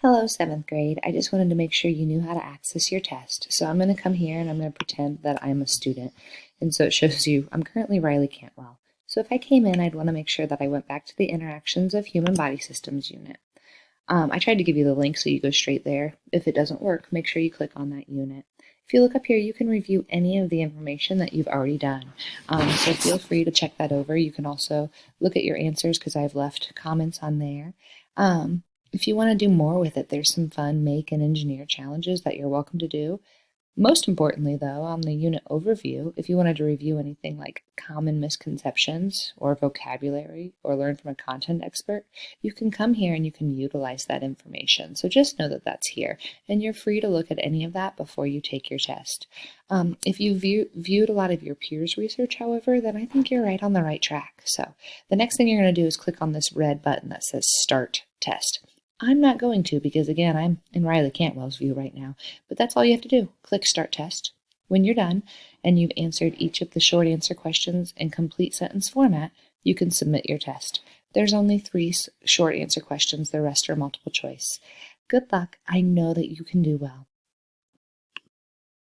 Hello, 7th grade. I just wanted to make sure you knew how to access your test. So I'm going to come here and I'm going to pretend that I'm a student. And so it shows you I'm currently Riley Cantwell. So if I came in, I'd want to make sure that I went back to the Interactions of Human Body Systems unit. I tried to give you the link so you go straight there. If it doesn't work, make sure you click on that unit. If you look up here, you can review any of the information that you've already done. So feel free to check that over. You can also look at your answers because I've left comments on there. If you want to do more with it, there's some fun make and engineer challenges that you're welcome to do. Most importantly, though, on the unit overview, if you wanted to review anything like common misconceptions or vocabulary or learn from a content expert, you can come here and you can utilize that information. So just know that that's here, and you're free to look at any of that before you take your test. If you viewed a lot of your peers' research, however, then I think you're right on the right track. So the next thing you're going to do is click on this red button that says Start Test. I'm not going to because, again, I'm in Riley Cantwell's view right now, but that's all you have to do. Click Start Test. When you're done and you've answered each of the short answer questions in complete sentence format, you can submit your test. There's only 3 short answer questions. The rest are multiple choice. Good luck. I know that you can do well.